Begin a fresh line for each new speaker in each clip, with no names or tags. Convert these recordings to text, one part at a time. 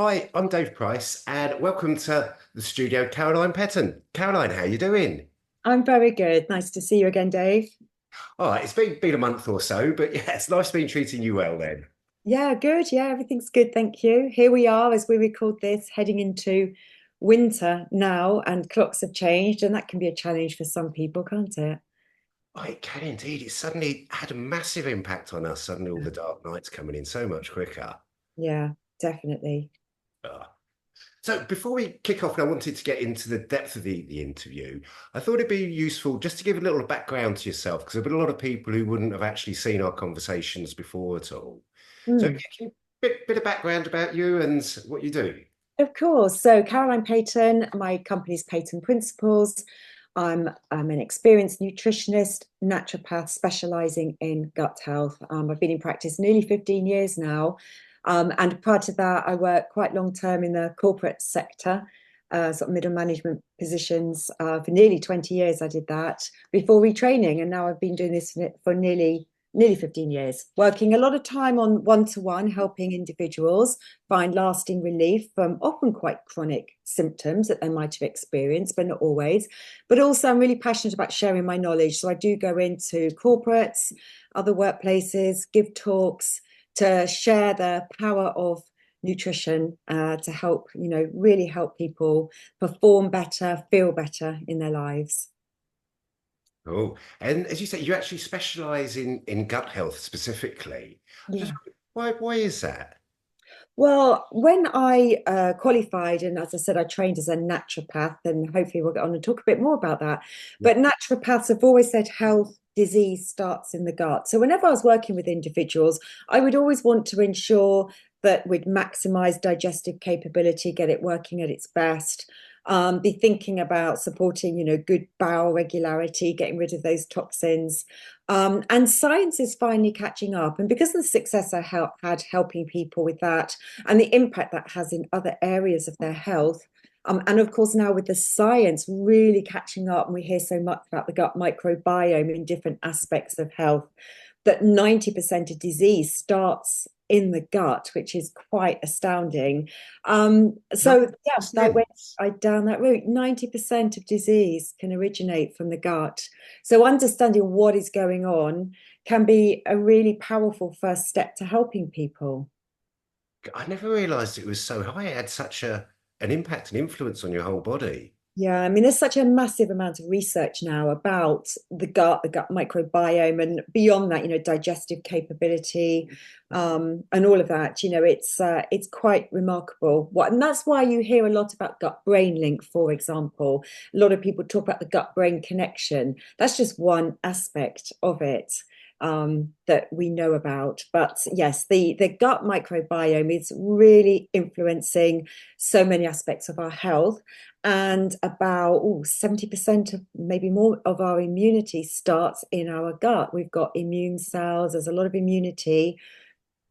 Hi, I'm Dave Price, and welcome to the studio, Caroline Petton. Caroline, how you doing?
I'm very good. Nice to see you again, Dave.
All right, it's been a month or so, but yeah, it's nice being treating you well then.
Yeah, good. Yeah, everything's good. Thank you. Here we are as we record this, heading into winter now, and clocks have changed, and that can be a challenge for some people, can't it?
Oh, it can indeed. It suddenly had a massive impact on us. Suddenly, all the dark nights coming in so much quicker.
Yeah, definitely.
Ah. So, before we kick off, and I wanted to get into the depth of the interview. I thought it'd be useful just to give a little background to yourself, because there've been a lot of people who wouldn't have actually seen our conversations before at all. So,
Hmm.
yeah, bit of background about you and what you do.
Of course. So, Caroline Peyton, my company's Peyton Principles. I'm an experienced nutritionist, naturopath, specializing in gut health. I've been in practice nearly 15 years now. And prior to that, I worked quite long term in the corporate sector, sort of middle management positions. For nearly 20 years, I did that before retraining. And now I've been doing this for nearly 15 years, working a lot of time on one-to-one, helping individuals find lasting relief from often quite chronic symptoms that they might have experienced, but not always. But also, I'm really passionate about sharing my knowledge. So I do go into corporates, other workplaces, give talks to share the power of nutrition to help, really help people perform better, feel better in their lives.
Oh, and as you say, you actually specialize in gut health specifically. Just
Yeah.
why is that?
Well, when I qualified, and as I said, I trained as a naturopath, and hopefully we'll get on and talk a bit more about that. But naturopaths have always said health, disease starts in the gut. So whenever I was working with individuals, I would always want to ensure that we'd maximize digestive capability, get it working at its best. Be thinking about supporting, good bowel regularity, getting rid of those toxins. And science is finally catching up. And because of the success I had helping people with that, and the impact that has in other areas of their health. And of course, now with the science really catching up, and we hear so much about the gut microbiome in different aspects of health, that 90% of disease starts in the gut, which is quite astounding. So yeah, I down that route. 90% of disease can originate from the gut. So understanding what is going on can be a really powerful first step to helping people.
I never realized it was so high. It had such an impact and influence on your whole body.
Yeah, I mean, there's such a massive amount of research now about the gut microbiome, and beyond that, digestive capability, and all of that. It's quite remarkable. And that's why you hear a lot about gut-brain link, for example. A lot of people talk about the gut-brain connection. That's just one aspect of it. That we know about. But yes, the gut microbiome is really influencing so many aspects of our health. And about 70% of maybe more of our immunity starts in our gut. We've got immune cells, there's a lot of immunity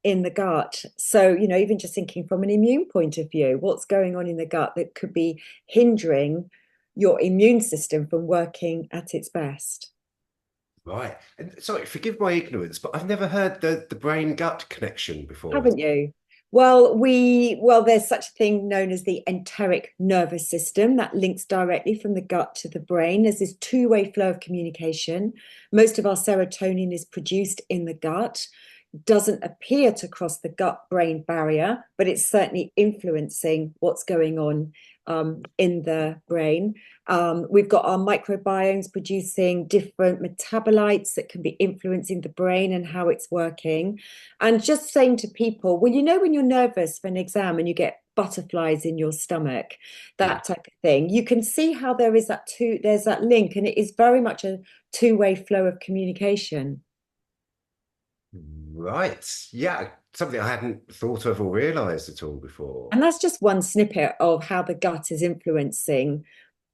in the gut. So, even just thinking from an immune point of view, what's going on in the gut that could be hindering your immune system from working at its best?
Right. And sorry, forgive my ignorance, but I've never heard the brain gut connection before.
Haven't you? There's such a thing known as the enteric nervous system that links directly from the gut to the brain. There's this two-way flow of communication. Most of our serotonin is produced in the gut, doesn't appear to cross the gut-brain barrier, but it's certainly influencing what's going on in the brain. We've got our microbiomes producing different metabolites that can be influencing the brain and how it's working. And just saying to people, well, when you're nervous for an exam and you get butterflies in your stomach,
Yeah.
that type of thing, you can see how there's that link, and it is very much a two-way flow of communication.
Right. Yeah. Something I hadn't thought of or realized at all before.
And that's just one snippet of how the gut is influencing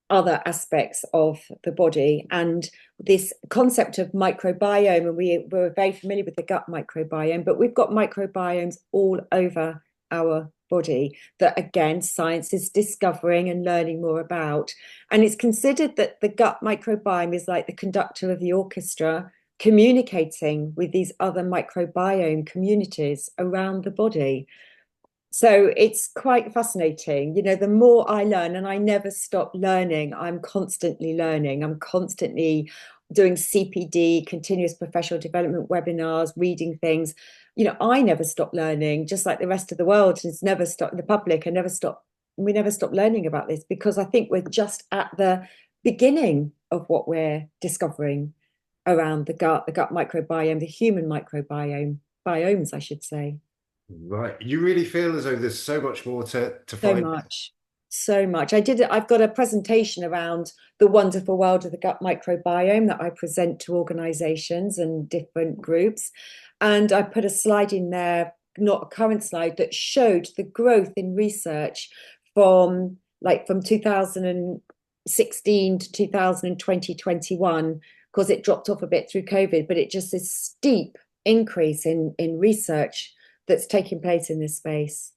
other aspects of the body. And this concept of microbiome, and we're very familiar with the gut microbiome, but we've got microbiomes all over our body that, again, science is discovering and learning more about. And it's considered that the gut microbiome is like the conductor of the orchestra, communicating with these other microbiome communities around the body. So it's quite fascinating. You know, the more I learn, and I never stop learning, I'm constantly learning. I'm constantly doing CPD, continuous professional development webinars, reading things. You know, I never stop learning, just like the rest of the world. It's never stopped, the public, we never stop learning about this because I think we're just at the beginning of what we're discovering around the gut microbiome, the human microbiome, biomes, I should say.
Right. You really feel as though there's so much more to
So
find.
much, so much. I've got a presentation around the wonderful world of the gut microbiome that I present to organizations and different groups. And I put a slide in there, not a current slide, that showed the growth in research from 2016 to 2020, 21, because it dropped off a bit through COVID, but it just is steep increase in research that's taking place in this space.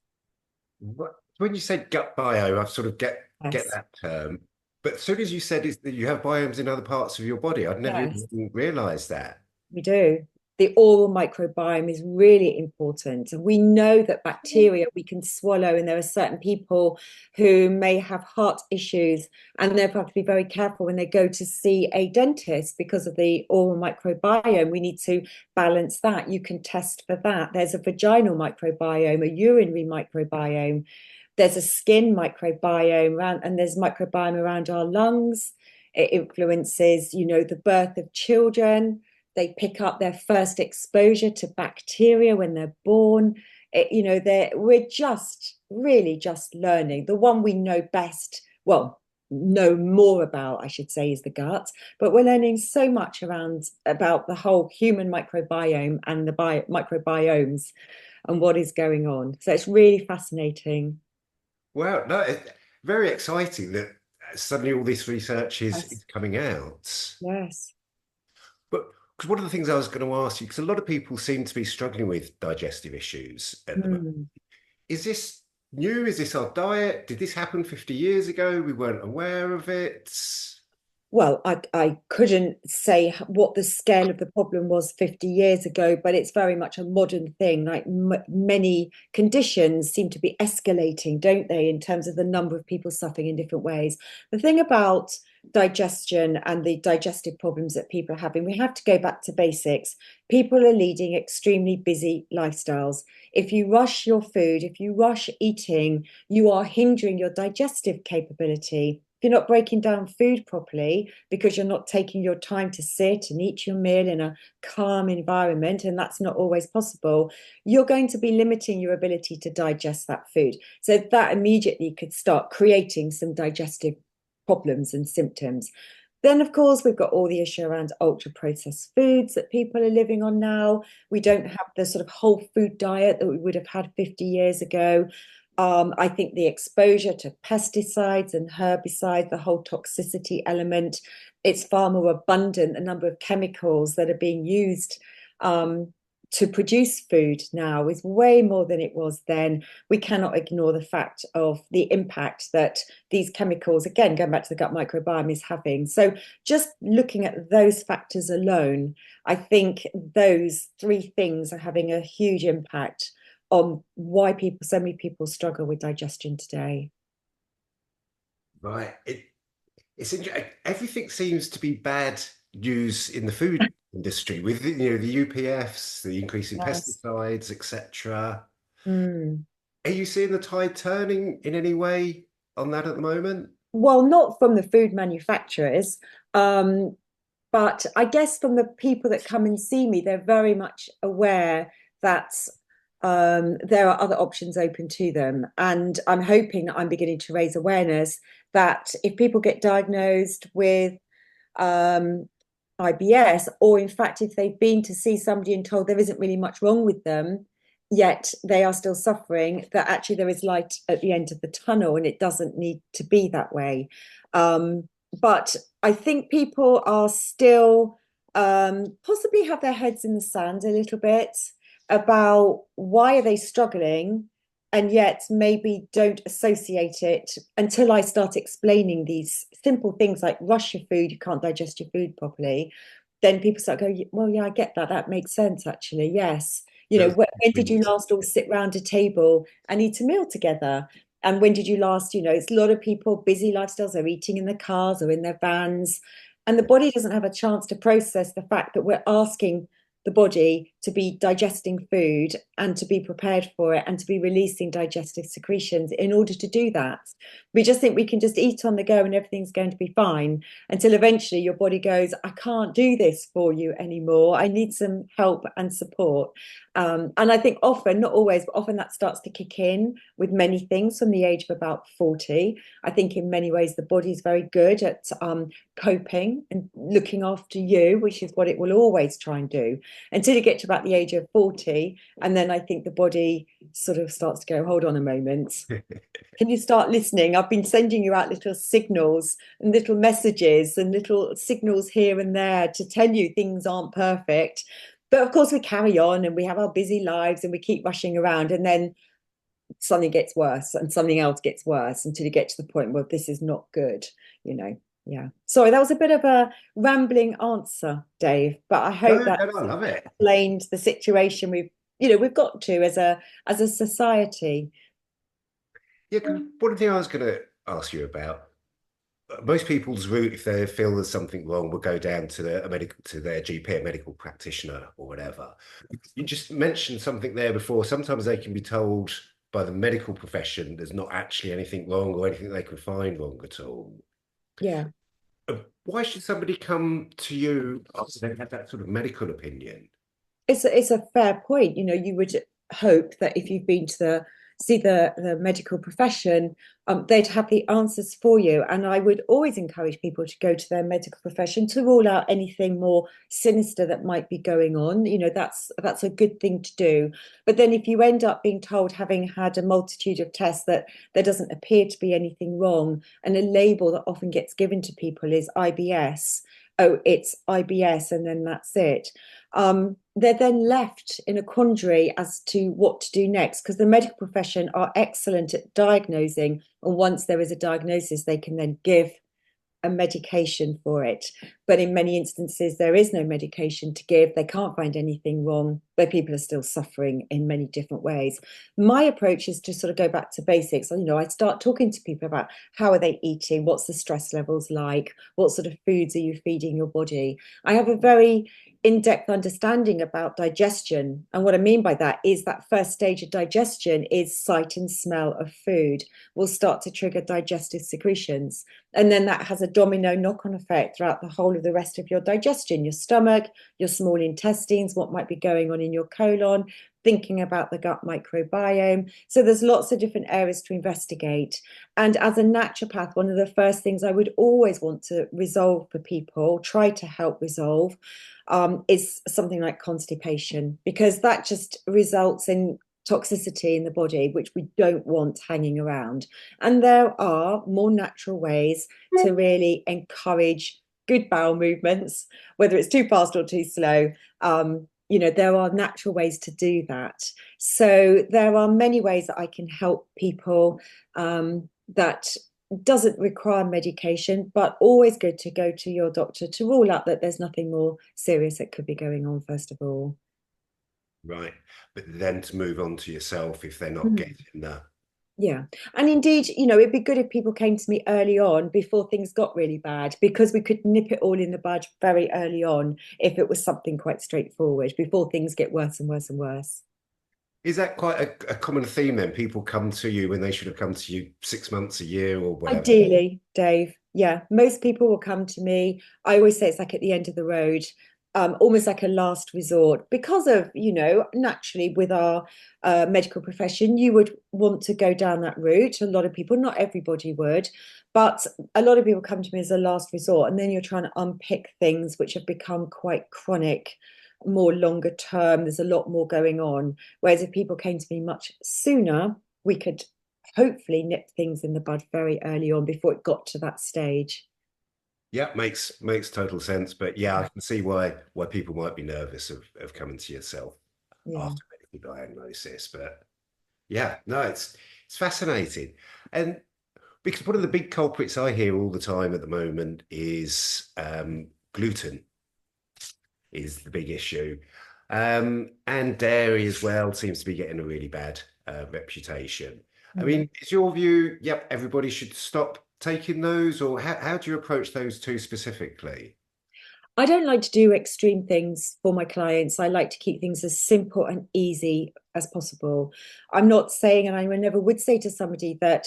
When you said gut bio, I sort of get
Yes.
that term. But as soon as you said is that you have biomes in other parts of your body, I'd never
Yes.
even realized that.
We do. The oral microbiome is really important. And we know that bacteria we can swallow, and there are certain people who may have heart issues, and they've got to be very careful when they go to see a dentist because of the oral microbiome. We need to balance that. You can test for that. There's a vaginal microbiome, a urinary microbiome. There's a skin microbiome around, and there's microbiome around our lungs. It influences, you know, the birth of children. They pick up their first exposure to bacteria when they're born. You know, we're just really just learning. The one we know best, well, know more about, I should say, is the gut. But we're learning so much around about the whole human microbiome and the microbiomes and what is going on. So it's really fascinating.
Well, no, very exciting that suddenly all this research is
Yes.
coming out.
Yes.
But because one of the things I was going to ask you, because a lot of people seem to be struggling with digestive issues at the moment.
Mm.
Is this new? Is this our diet? Did this happen 50 years ago? We weren't aware of it.
Well, I couldn't say what the scale of the problem was 50 years ago, but it's very much a modern thing. Like many conditions seem to be escalating, don't they, in terms of the number of people suffering in different ways. The thing about digestion and the digestive problems that people are having, we have to go back to basics. People are leading extremely busy lifestyles. If you rush your food, if you rush eating, you are hindering your digestive capability. If you're not breaking down food properly because you're not taking your time to sit and eat your meal in a calm environment, and that's not always possible, you're going to be limiting your ability to digest that food. So that immediately could start creating some digestive problems and symptoms. Then, of course, we've got all the issue around ultra processed foods that people are living on now. We don't have the sort of whole food diet that we would have had 50 years ago. I think the exposure to pesticides and herbicides, the whole toxicity element, it's far more abundant, the number of chemicals that are being used to produce food now is way more than it was then. We cannot ignore the fact of the impact that these chemicals, again, going back to the gut microbiome, is having. So just looking at those factors alone, I think those three things are having a huge impact on why so many people struggle with digestion today.
Right. It's interesting. Everything seems to be bad news in the food industry with the UPFs, the increase in
Yes.
pesticides, etc.
Mm.
Are you seeing the tide turning in any way on that at the moment?
Well, not from the food manufacturers, um, but I guess from the people that come and see me, they're very much aware that there are other options open to them. And I'm hoping that I'm beginning to raise awareness that if people get diagnosed with um, IBS, or in fact, if they've been to see somebody and told there isn't really much wrong with them, yet they are still suffering, that actually there is light at the end of the tunnel and it doesn't need to be that way. But I think people are still possibly have their heads in the sand a little bit about why are they struggling, and yet maybe don't associate it until I start explaining these simple things like rush your food, you can't digest your food properly. Then people start going, well, yeah, I get that. That makes sense, actually. Yes. You know,
Those
when did you
things.
last all sit round a table and eat a meal together? And when did you last, it's a lot of people, busy lifestyles, are eating in their cars or in their vans. And the body doesn't have a chance to process the fact that we're asking the body to be digesting food and to be prepared for it and to be releasing digestive secretions in order to do that. We just think we can just eat on the go and everything's going to be fine until eventually your body goes, I can't do this for you anymore. I need some help and support. And I think often, not always, but often that starts to kick in with many things from the age of about 40. I think in many ways the body is very good at coping and looking after you, which is what it will always try and do until you get to about the age of 40. And then I think the body sort of starts to go, hold on a moment. Can you start listening? I've been sending you out little signals and little messages and little signals here and there to tell you things aren't perfect. But of course, we carry on and we have our busy lives and we keep rushing around. And then something gets worse and something else gets worse until you get to the point where this is not good, you know. Yeah. Sorry, that was a bit of a rambling answer, Dave, but I
No,
hope that
no, no, I love it.
explained the situation we've got to as a society.
Yeah, 'cause one thing I was going to ask you about, most people's route, if they feel there's something wrong, will go down to their GP, a medical practitioner or whatever. You just mentioned something there before. Sometimes they can be told by the medical profession there's not actually anything wrong or anything they can find wrong at all.
Yeah.
Why should somebody come to you after they've had that sort of medical opinion?
It's a fair point. You would hope that if you've been to see the medical profession, they'd have the answers for you. And I would always encourage people to go to their medical profession to rule out anything more sinister that might be going on. That's a good thing to do. But then if you end up being told, having had a multitude of tests, that there doesn't appear to be anything wrong, and a label that often gets given to people is IBS. Oh, it's IBS, and then that's it. They're then left in a quandary as to what to do next, because the medical profession are excellent at diagnosing. And once there is a diagnosis, they can then give a medication for it. But in many instances, there is no medication to give. They can't find anything wrong, but people are still suffering in many different ways. My approach is to sort of go back to basics. I start talking to people about how are they eating? What's the stress levels like? What sort of foods are you feeding your body? I have a very in-depth understanding about digestion. And what I mean by that is that first stage of digestion is sight and smell of food will start to trigger digestive secretions. And then that has a domino knock-on effect throughout the whole of the rest of your digestion, your stomach, your small intestines, what might be going on in your colon, thinking about the gut microbiome. So there's lots of different areas to investigate. And as a naturopath, one of the first things I would always want to resolve for people, try to help resolve, is something like constipation, because that just results in toxicity in the body, which we don't want hanging around. And there are more natural ways to really encourage good bowel movements, whether it's too fast or too slow. There are natural ways to do that. So there are many ways that I can help people that doesn't require medication, but always good to go to your doctor to rule out that there's nothing more serious that could be going on, first of all.
Right. But then to move on to yourself if they're not
Mhm.
getting that.
Yeah. And indeed, it'd be good if people came to me early on before things got really bad, because we could nip it all in the bud very early on if it was something quite straightforward before things get worse and worse and worse.
Is that quite a common theme then? People come to you when they should have come to you 6 months, a year, or whatever.
Ideally, Dave. Yeah, most people will come to me. I always say it's like at the end of the road, almost like a last resort, because of, naturally with our medical profession, you would want to go down that route. A lot of people, not everybody would, but a lot of people come to me as a last resort. And then you're trying to unpick things which have become quite chronic, more longer term. There's a lot more going on. Whereas if people came to me much sooner, we could hopefully nip things in the bud very early on before it got to that stage.
Yeah, makes total sense. But yeah, I can see why people might be nervous of coming to yourself
Yeah.
after medical diagnosis. But yeah, no, it's fascinating. And because one of the big culprits I hear all the time at the moment is gluten is the big issue. And dairy as well seems to be getting a really bad reputation. I
Mm.
mean, is your view, yep, everybody should stop taking those, or how do you approach those two specifically?
I don't like to do extreme things for my clients. I like to keep things as simple and easy as possible. I'm not saying, and I never would say to somebody that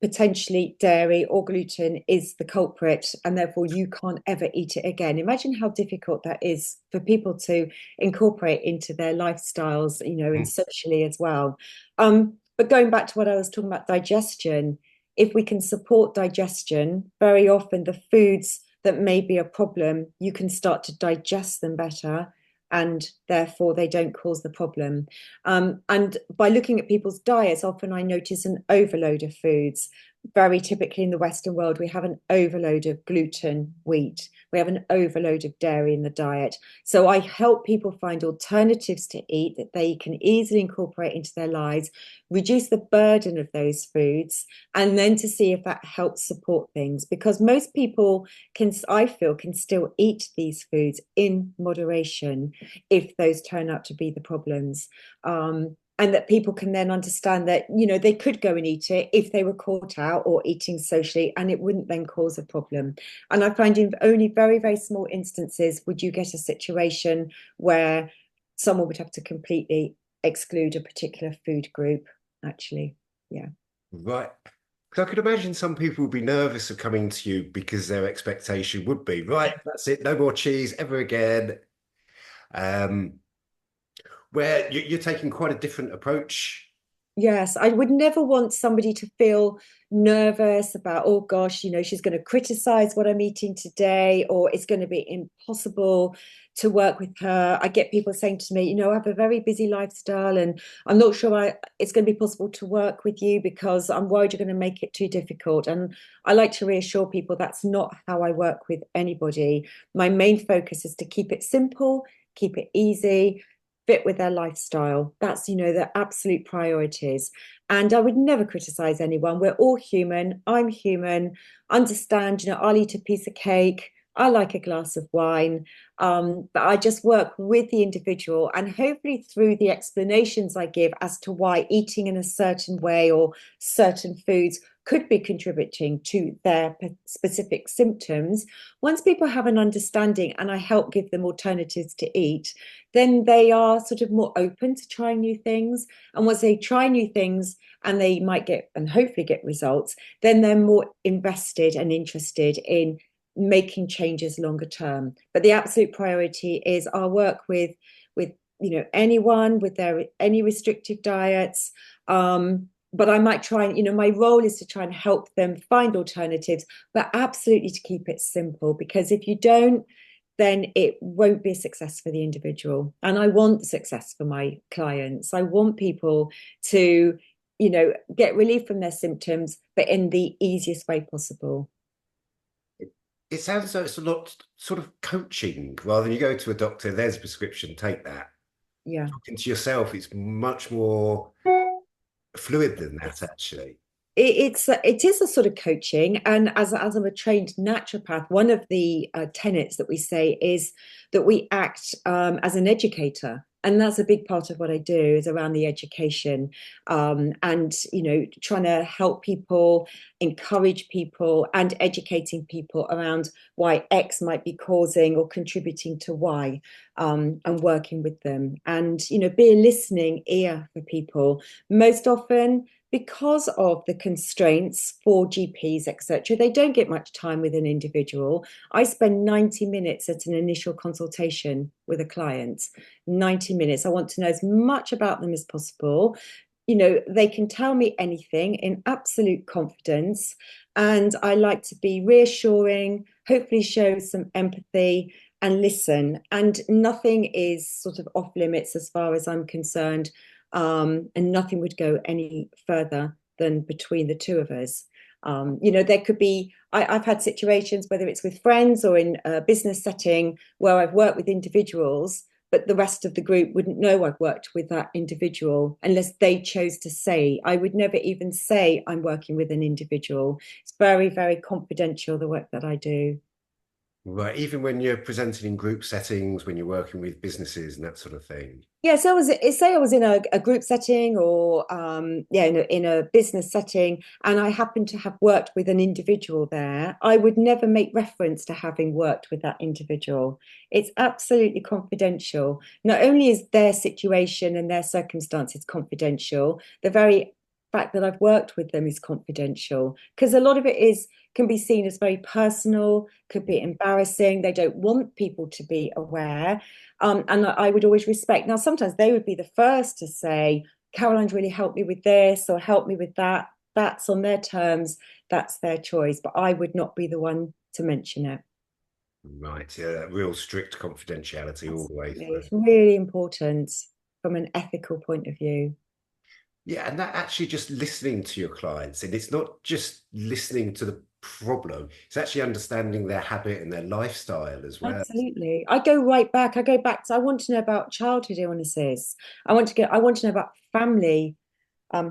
potentially dairy or gluten is the culprit and therefore you can't ever eat it again. Imagine how difficult that is for people to incorporate into their lifestyles, and
Mm.
socially as well. But going back to what I was talking about, digestion, if we can support digestion, very often the foods that may be a problem, you can start to digest them better and therefore they don't cause the problem. And by looking at people's diets, often I notice an overload of foods. Very typically in the Western world, we have an overload of gluten, wheat. We have an overload of dairy in the diet. So I help people find alternatives to eat that they can easily incorporate into their lives, reduce the burden of those foods, and then to see if that helps support things. Because most people can, I feel, can still eat these foods in moderation if those turn out to be the problems. And that people can then understand that, they could go and eat it if they were caught out or eating socially, and it wouldn't then cause a problem. And I find in only very, very small instances would you get a situation where someone would have to completely exclude a particular food group, actually. Yeah.
Right. Because I could imagine some people would be nervous of coming to you because their expectation would be, right, that's it, no more cheese ever again. Um, where you're taking quite a different approach.
Yes, I would never want somebody to feel nervous about, oh gosh, she's going to criticize what I'm eating today, or it's going to be impossible to work with her. I get people saying to me, I have a very busy lifestyle and I'm not sure it's going to be possible to work with you because I'm worried you're going to make it too difficult. And I like to reassure people that's not how I work with anybody. My main focus is to keep it simple, keep it easy, fit with their lifestyle. That's, the absolute priorities. And I would never criticize anyone. We're all human. I'm human. Understand, I'll eat a piece of cake. I like a glass of wine. But I just work with the individual and hopefully through the explanations I give as to why eating in a certain way or certain foods could be contributing to their specific symptoms. Once people have an understanding and I help give them alternatives to eat, then they are sort of more open to trying new things. And once they try new things and they might get and hopefully get results, then they're more invested and interested in making changes longer term. But the absolute priority is our work with anyone with their any restrictive diets. But I might try and, my role is to try and help them find alternatives, but absolutely to keep it simple, because if you don't, then it won't be a success for the individual. And I want success for my clients. I want people to, get relief from their symptoms, but in the easiest way possible.
It sounds as though it's a lot sort of coaching rather than you go to a doctor, there's a prescription, take that.
Yeah.
Talking to yourself, it's much more fluid than that, actually.
It is a sort of coaching, and as I'm a trained naturopath, one of the tenets that we say is that we act as an educator, and that's a big part of what I do is around the education, and trying to help people, encourage people, and educating people around why X might be causing or contributing to Y, and working with them, and be a listening ear for people. Most often, because of the constraints for GPs, etc., they don't get much time with an individual. I spend 90 minutes at an initial consultation with a client. 90 minutes. I want to know as much about them as possible. They can tell me anything in absolute confidence. And I like to be reassuring, hopefully show some empathy and listen. And nothing is sort of off limits as far as I'm concerned, and nothing would go any further than between the two of us. There could be, I've had situations, whether it's with friends or in a business setting, where I've worked with individuals, but the rest of the group wouldn't know I've worked with that individual unless they chose to say. I would never even say I'm working with an individual. It's very, very confidential, the work that I do.
Right. Even when you're presenting in group settings, when you're working with businesses and that sort of thing.
Yeah, so say I was in a group setting or yeah, in a business setting, and I happen to have worked with an individual there, I would never make reference to having worked with that individual. It's absolutely confidential. Not only is their situation and their circumstances confidential, the very fact that I've worked with them is confidential because a lot of it is can be seen as very personal, could be embarrassing. They don't want people to be aware. And I would always respect. Now, sometimes they would be the first to say, Caroline's really helped me with this or helped me with that. That's on their terms. That's their choice. But I would not be the one to mention it.
Right. Yeah, that real strict confidentiality all the way
Absolutely.
through.
It's really important from an ethical point of view.
Yeah, and that actually just listening to your clients, and it's not just listening to the problem, it's actually understanding their habit and their lifestyle as well.
Absolutely. I go right back. I go back to I want to know about childhood illnesses. I want to know about family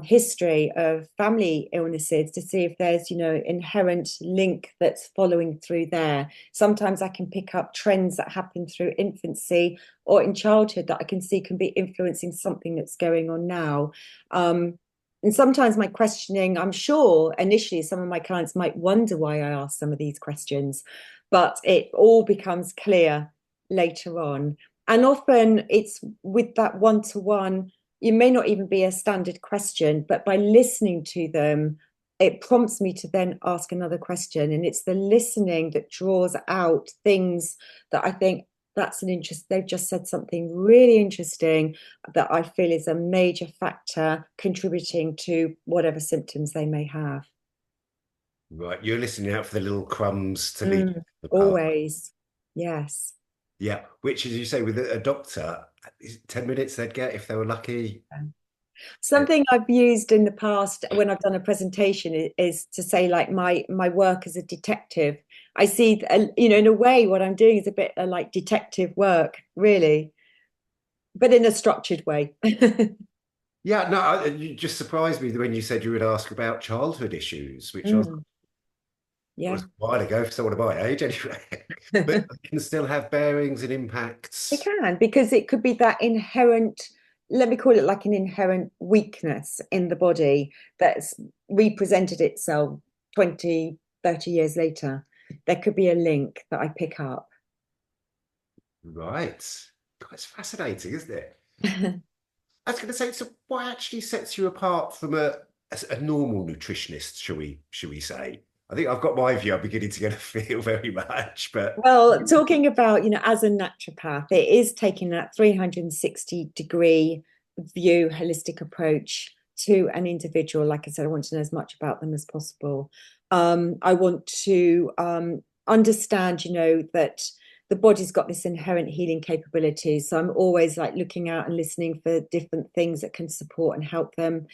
history of family illnesses to see if there's, inherent link that's following through there. Sometimes I can pick up trends that happen through infancy or in childhood that I can see can be influencing something that's going on now. And sometimes my questioning, I'm sure initially some of my clients might wonder why I ask some of these questions, but it all becomes clear later on. And often it's with that one-to-one, it may not even be a standard question, but by listening to them, it prompts me to then ask another question. And it's the listening that draws out things that I think that's an interest. They've just said something really interesting that I feel is a major factor contributing to whatever symptoms they may have.
Right. You're listening out for the little crumbs to lead
Mm,
the path.
always. Yes.
Yeah. Which, as you say, with a doctor, is it 10 minutes they'd get if they were lucky. Uh,
Something I've used in the past when I've done a presentation is to say like my work as a detective. I see, in a way, what I'm doing is a bit like detective work, really, but in a structured way.
Yeah, no, you just surprised me when you said you would ask about childhood issues, which
Mm,
was
yeah,
a while ago for someone of my age anyway. But they can still have bearings and
it
impacts.
can because it could be that inherent, let me call it like an inherent weakness in the body that's represented itself 20, 30 years later. There could be a link that I pick up.
Right. God, it's fascinating, isn't it? I was going to say, so what actually sets you apart from a normal nutritionist, shall we say? I think I've got my view. I'm beginning to get a feel very much, but
Well, talking about, as a naturopath, it is taking that 360-degree view, holistic approach to an individual. Like I said, I want to know as much about them as possible. I want to understand, that the body's got this inherent healing capability. So I'm always like looking out and listening for different things that can support and help them.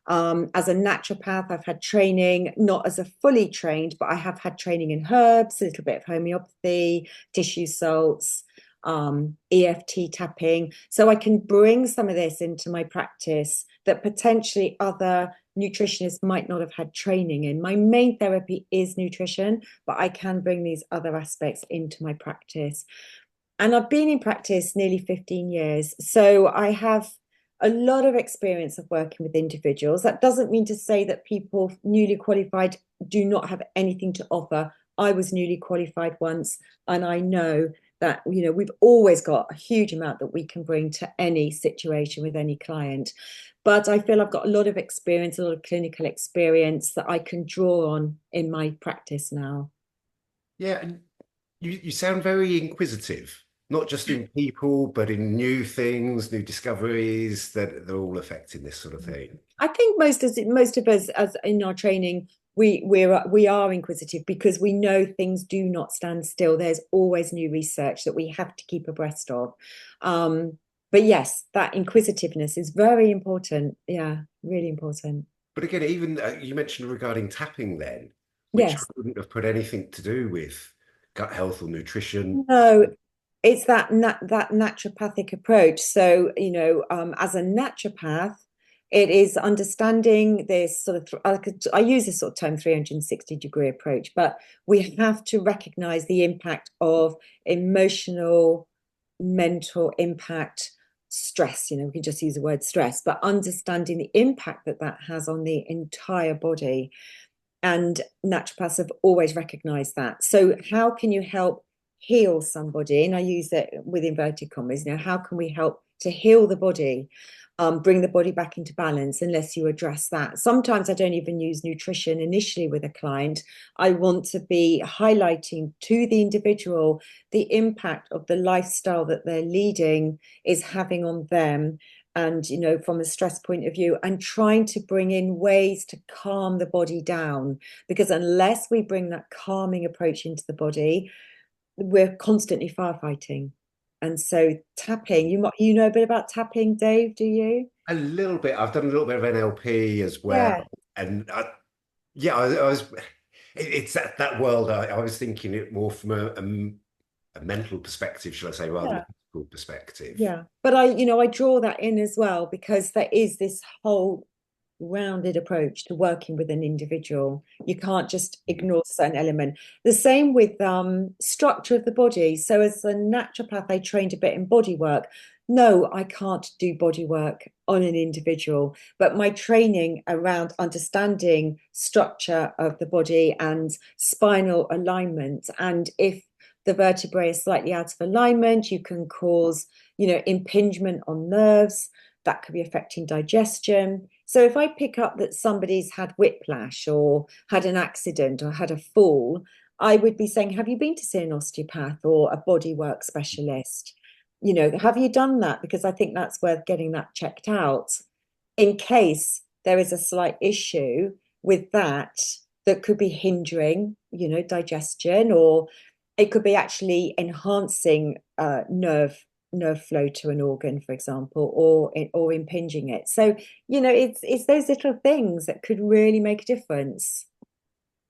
As a naturopath, I've had training, not as a fully trained, but I have had training in herbs, a little bit of homeopathy, tissue salts, EFT tapping. So I can bring some of this into my practice that potentially other nutritionists might not have had training in. My main therapy is nutrition, but I can bring these other aspects into my practice. And I've been in practice nearly 15 years. So I have a lot of experience of working with individuals. That doesn't mean to say that people newly qualified do not have anything to offer. I was newly qualified once, and I know that we've always got a huge amount that we can bring to any situation with any client. But I feel I've got a lot of experience, a lot of clinical experience that I can draw on in my practice now.
yeah, and you sound very inquisitive, not just in people, but in new things, new discoveries that they're all affecting this sort of thing.
I think most of us, as in our training, we are inquisitive because we know things do not stand still. There's always new research that we have to keep abreast of. Um, but yes, that inquisitiveness is very important. Yeah, really important.
But again, even you mentioned regarding tapping then, which
Yes.
wouldn't have put anything to do with gut health or nutrition.
No, it's that naturopathic approach. So, as a naturopath, It is understanding this sort of, I use this sort of term 360-degree approach, but we have to recognize the impact of emotional, mental impact, stress. We can just use the word stress, but understanding the impact that that has on the entire body. And naturopaths have always recognized that. So how can you help heal somebody? And I use it with inverted commas. How can we help to heal the body, bring the body back into balance, unless you address that? Sometimes I don't even use nutrition initially with a client. I want to be highlighting to the individual the impact of the lifestyle that they're leading is having on them, and from a stress point of view, and trying to bring in ways to calm the body down, because unless we bring that calming approach into the body, we're constantly firefighting. And so tapping, you know a bit about tapping, Dave, do you?
A little bit. I've done a little bit of NLP as well,
Yeah,
and yeah, I was. It's that world. I was thinking it more from a mental perspective, shall I say, rather than
yeah.
a physical perspective.
Yeah, but I draw that in as well, because there is this whole rounded approach to working with an individual. You can't just ignore certain element. The same with structure of the body. So as a naturopath, I trained a bit in body work. No, I can't do body work on an individual, but my training around understanding structure of the body and spinal alignment, and if the vertebrae is slightly out of alignment, you can cause impingement on nerves that could be affecting digestion. So if I pick up that somebody's had whiplash or had an accident or had a fall, I would be saying, have you been to see an osteopath or a bodywork specialist? Have you done that? Because I think that's worth getting that checked out in case there is a slight issue with that that could be hindering, digestion, or it could be actually enhancing nerve flow to an organ, for example, or impinging it. So it's those little things that could really make a difference.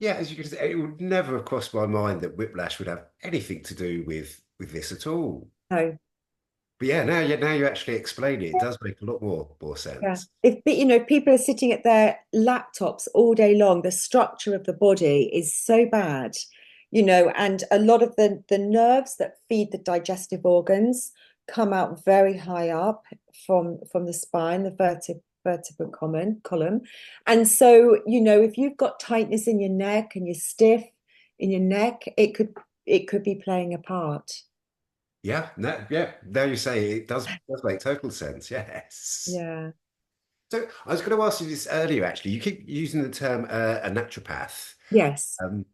Yeah, as you can say, it would never have crossed my mind that whiplash would have anything to do with this at all.
So
But yeah, now you actually explain it, it does make a lot more
yeah,
sense.
if people are sitting at their laptops all day long, the structure of the body is so bad, and a lot of the nerves that feed the digestive organs come out very high up from the spine, the vertebral column. And so, if you've got tightness in your neck and you're stiff in your neck, it could be playing a part.
Yeah, yeah. Now you say it does make total sense. Yes.
Yeah.
So I was going to ask you this earlier, actually. You keep using the term a naturopath.
Yes.
Um,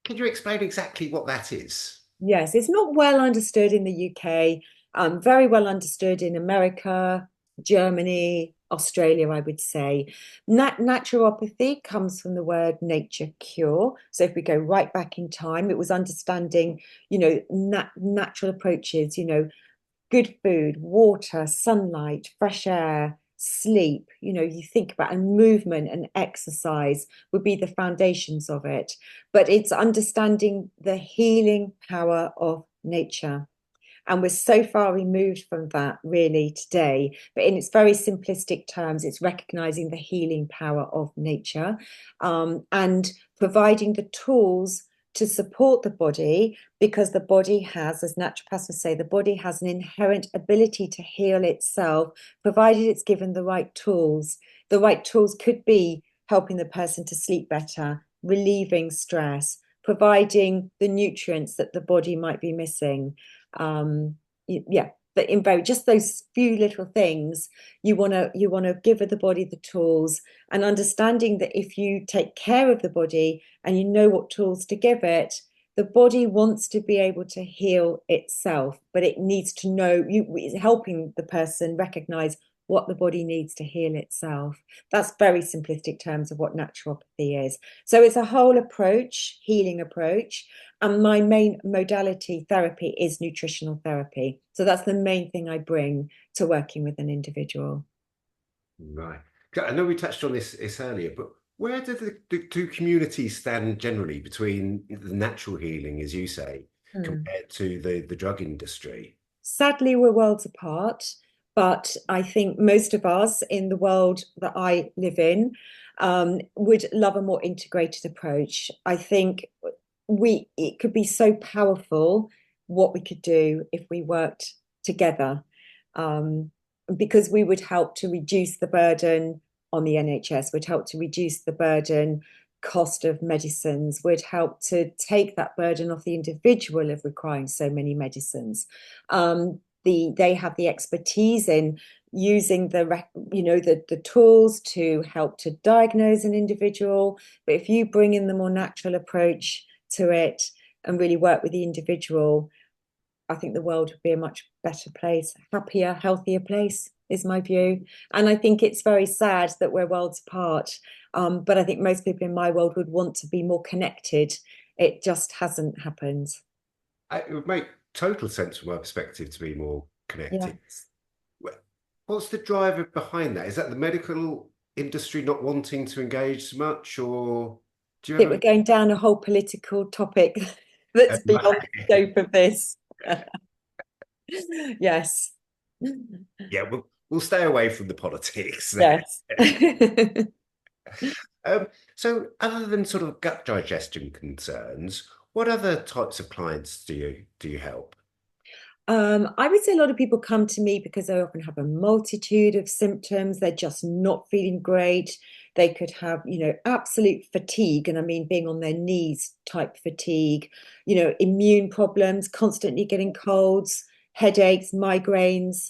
can you explain exactly what that is?
Yes, it's not well understood in the UK, very well understood in America, Germany, Australia, I would say. Naturopathy comes from the word nature cure. So if we go right back in time, it was understanding, natural approaches, good food, water, sunlight, fresh air, sleep, you think about, and movement and exercise would be the foundations of it. But it's understanding the healing power of nature. And we're so far removed from that really today. But in its very simplistic terms, it's recognizing the healing power of nature, and providing the tools to support the body, because the body has, as naturopaths would say, the body has an inherent ability to heal itself, provided it's given the right tools. The right tools could be helping the person to sleep better, relieving stress, providing the nutrients that the body might be missing. Yeah, but in very just those few little things, you want to give the body the tools, and understanding that if you take care of the body and you know what tools to give it, the body wants to be able to heal itself, but it needs to know helping the person recognize what the body needs to heal itself. That's very simplistic terms of what naturopathy is. So it's a whole approach, healing approach. And my main modality therapy is nutritional therapy. So that's the main thing I bring to working with an individual.
Right. I know we touched on this earlier, but where do the two communities stand generally between the natural healing, as you say,
Hmm.
compared to the drug industry?
Sadly, we're worlds apart. But I think most of us in the world that I live in would love a more integrated approach. I think it could be so powerful what we could do if we worked together, um, because we would help to reduce the burden on the NHS, would help to reduce the burden cost of medicines, would help to take that burden off the individual of requiring so many medicines. They have the expertise in using the tools to help to diagnose an individual. But if you bring in the more natural approach to it and really work with the individual, I think the world would be a much better place, happier, healthier place, is my view. And I think it's very sad that we're worlds apart. But I think most people in my world would want to be more connected. It just hasn't happened.
It would make total sense from my perspective to be more
Yeah.
connected. What's the driver behind that? Is that the medical industry not wanting to engage so much, or do you
I
have
think we're going down a whole political topic that's beyond the
any?
scope of this. Yes.
Yeah, we'll stay away from the politics then.
Yes.
Um, so, other than sort of gut digestion concerns, what other types of clients do you help?
I would say a lot of people come to me because they often have a multitude of symptoms. They're just not feeling great. They could have, absolute fatigue, and I mean being on their knees type fatigue, immune problems, constantly getting colds, headaches, migraines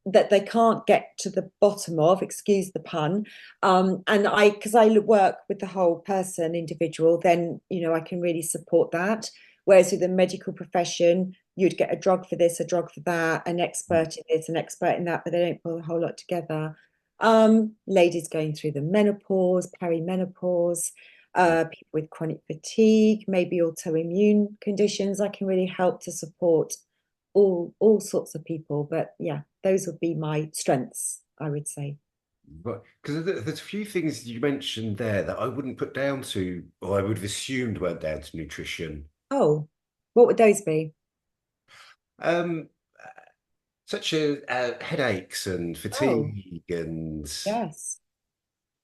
that they can't get to the bottom of, excuse the pun. Because I work with the whole person, individual, then, I can really support that. Whereas with the medical profession, you'd get a drug for this, a drug for that, an expert in this, an expert in that, but they don't pull a whole lot together. Ladies going through the menopause, perimenopause, people with chronic fatigue, maybe autoimmune conditions. I can really help to support all sorts of people. But yeah, those would be my strengths, I would say.
But because there's a few things you mentioned there that I wouldn't put down to, or I would have assumed weren't down to nutrition.
Oh, what would those be?
Um, such as headaches and
Oh,
fatigue, and
yes,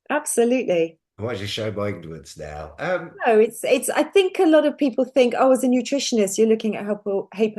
absolutely.
I might just show my ignorance now.
No, it's. I think a lot of people think, oh, as a nutritionist, you're looking at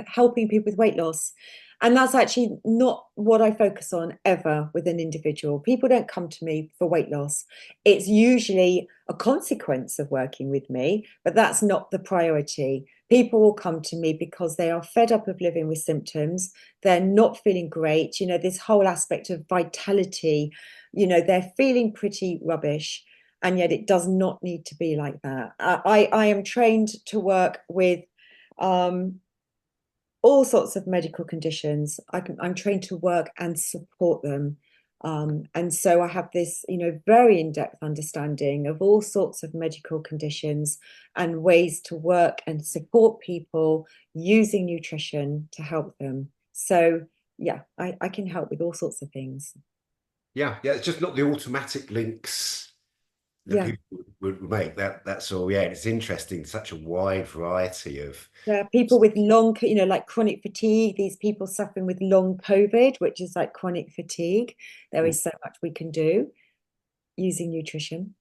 helping people with weight loss, and that's actually not what I focus on ever with an individual. People don't come to me for weight loss. It's usually a consequence of working with me, but that's not the priority. People will come to me because they are fed up of living with symptoms. They're not feeling great. This whole aspect of vitality. They're feeling pretty rubbish, and yet it does not need to be like that. I am trained to work with um, all sorts of medical conditions. I'm trained to work and support them. And so I have this, very in-depth understanding of all sorts of medical conditions and ways to work and support people using nutrition to help them. So yeah, I can help with all sorts of things.
Yeah, it's just not the automatic links that
Yeah.
people would make. That's all. Yeah, it's interesting. Such a wide variety of.
Yeah, people with long, like chronic fatigue, these people suffering with long COVID, which is like chronic fatigue. There is so much we can do using nutrition.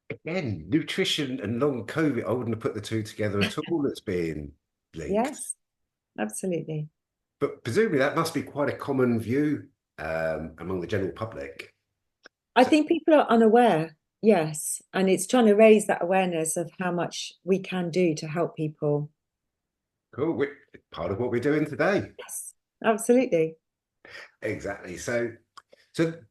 Again, nutrition and long COVID, I wouldn't have put the two together at all as being linked.
Yes, absolutely.
But presumably that must be quite a common view among the general public.
I
So
think people are unaware, yes, and it's trying to raise that awareness of how much we can do to help people.
cool. Part of what we're doing today.
Yes, absolutely.
Exactly. So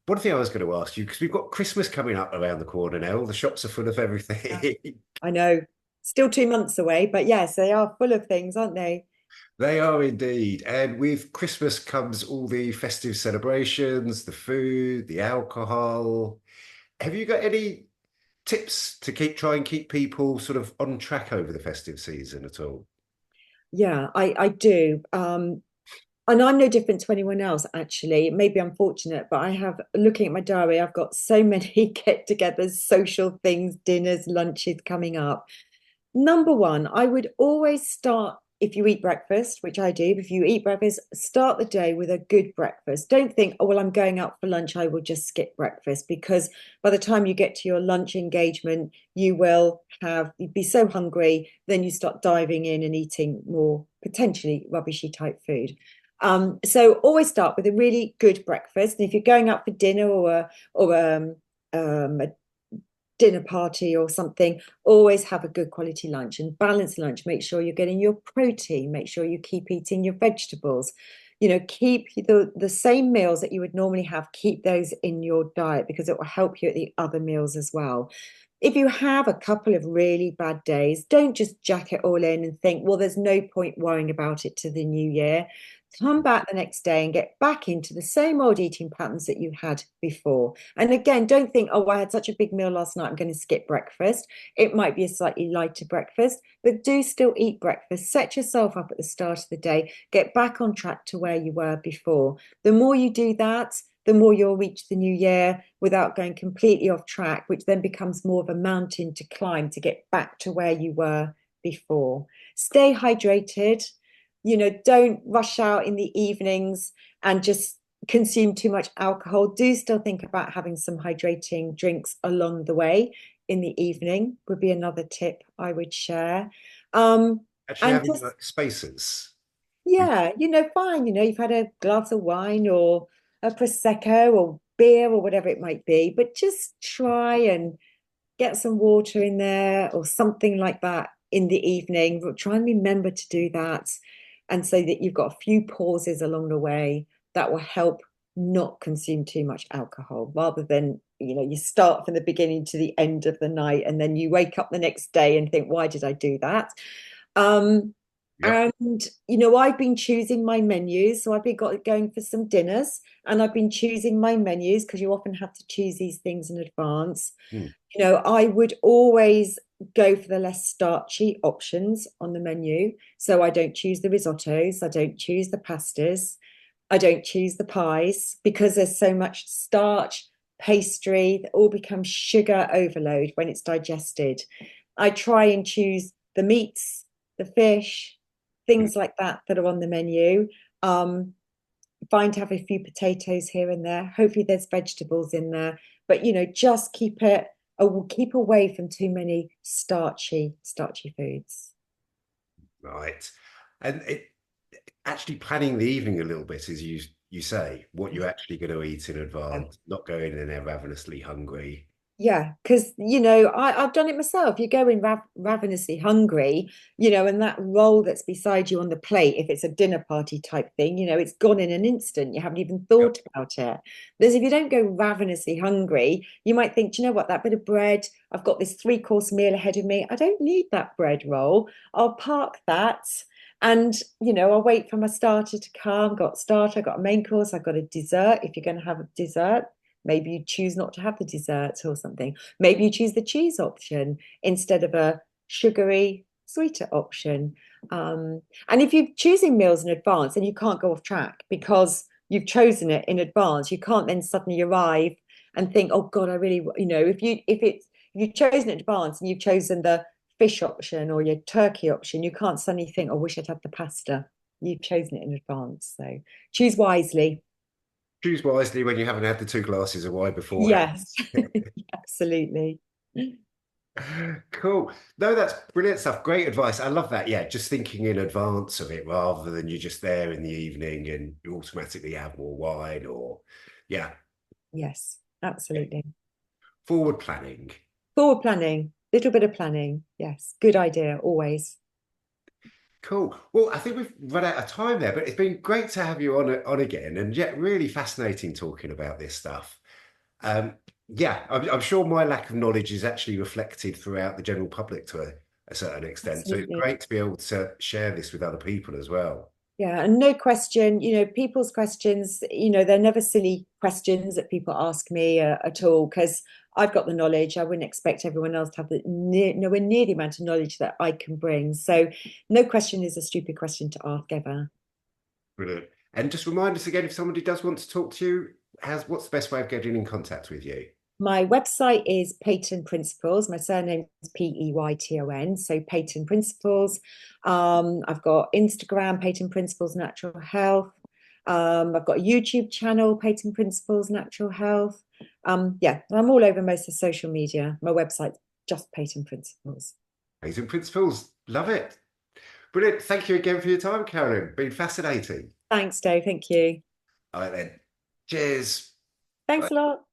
one thing I was going to ask you, because we've got Christmas coming up around the corner now, all the shops are full of
Yeah,
everything.
I know. Still 2 months away, but yes, they are full of things, aren't they?
They are indeed. And with Christmas comes all the festive celebrations, the food, the alcohol. Have you got any tips to try and keep people sort of on track over the festive season at all?
Yeah, I do. And I'm no different to anyone else, actually. Maybe I'm fortunate, but I have, looking at my diary, I've got so many get-togethers, social things, dinners, lunches coming up. Number one, I would always start if you eat breakfast, which I do, if you eat breakfast, start the day with a good breakfast. Don't think, oh, well, I'm going out for lunch, I will just skip breakfast, because by the time you get to your lunch engagement, you'd be so hungry, then you start diving in and eating more potentially rubbishy type food. So always start with a really good breakfast. And if you're going out for dinner or a dinner party or something, always have a good quality lunch and balanced lunch. Make sure you're getting your protein, make sure you keep eating your vegetables. Keep the same meals that you would normally have, keep those in your diet, because it will help you at the other meals as well. If you have a couple of really bad days, don't just jack it all in and think, well, there's no point worrying about it to the new year. Come back the next day and get back into the same old eating patterns that you had before. And again, don't think, oh, I had such a big meal last night, I'm going to skip breakfast. It might be a slightly lighter breakfast, but do still eat breakfast. Set yourself up at the start of the day. Get back on track to where you were before. The more you do that, the more you'll reach the new year without going completely off track, which then becomes more of a mountain to climb to get back to where you were before. Stay hydrated. Don't rush out in the evenings and just consume too much alcohol. Do still think about having some hydrating drinks along the way in the evening, would be another tip I would share.
Actually
And
having
just,
like spaces.
yeah, fine, you've had a glass of wine or a prosecco or beer or whatever it might be, but just try and get some water in there or something like that in the evening. Try and remember to do that. And so that you've got a few pauses along the way that will help not consume too much alcohol, rather than, you start from the beginning to the end of the night and then you wake up the next day and think, why did I do that? Um,
Yep.
and I've been choosing my menus. So I've been going for some dinners, and I've been choosing my menus because you often have to choose these things in advance.
Hmm.
I would always go for the less starchy options on the menu. So I don't choose the risottos, I don't choose the pastas, I don't choose the pies, because there's so much starch, pastry, that all becomes sugar overload when it's digested. I try and choose the meats, the fish,
Hmm.
things like that that are on the menu. Um, Fine to have a few potatoes here and there. Hopefully there's vegetables in there, but just keep away from too many starchy foods.
Right. And actually planning the evening a little bit, as you say, what you're actually going to eat in advance, not going in there ravenously hungry.
Yeah, because I've done it myself. You go in ravenously hungry, and that roll that's beside you on the plate, if it's a dinner party type thing, it's gone in an instant. You haven't even
Yep.
thought about it. Whereas if you don't go ravenously hungry, you might think, do you know what, that bit of bread, I've got this 3-course meal ahead of me. I don't need that bread roll. I'll park that. And I'll wait for my starter to come. Got starter, got a main course, I've got a dessert. If you're going to have a dessert, maybe you choose not to have the dessert or something. Maybe you choose the cheese option instead of a sugary, sweeter option. And if you're choosing meals in advance, then you can't go off track because you've chosen it in advance. You can't then suddenly arrive and think, oh God, I really, if you've chosen it in advance and you've chosen the fish option or your turkey option, you can't suddenly think, oh, I wish I'd had the pasta. You've chosen it in advance. So choose wisely.
Choose wisely when you haven't had the 2 glasses of wine beforehand.
Yes, absolutely.
Cool. No, that's brilliant stuff. Great advice. I love that. Yeah, just thinking in advance of it rather than you're just there in the evening and you automatically have more wine or, yeah,
Yes, absolutely.
forward planning.
Forward planning, little bit of planning. Yes, good idea, always.
Cool. Well, I think we've run out of time there, but it's been great to have you on again, and yet really fascinating talking about this stuff. Um, yeah, I'm sure my lack of knowledge is actually reflected throughout the general public to a certain extent. So it's
Absolutely.
great to be able to share this with other people as well.
Yeah, and no question, people's questions, they're never silly questions that people ask me at all, because I've got the knowledge. I wouldn't expect everyone else to have nowhere near the amount of knowledge that I can bring. So no question is a stupid question to ask ever.
Brilliant. And just remind us again, if somebody does want to talk to you, what's the best way of getting in contact with you?
My website is Peyton Principles. My surname is Peyton. So Peyton Principles. I've got Instagram, Peyton Principles Natural Health. I've got a YouTube channel, Peyton Principles Natural Health. Yeah, I'm all over most of social media. My website's just Peyton Principles.
Amazing principles. Love it. Brilliant. Thank you again for your time, Karen. Been fascinating.
Thanks, Dave. Thank you.
All right then. Cheers.
Thanks
Bye.
a lot.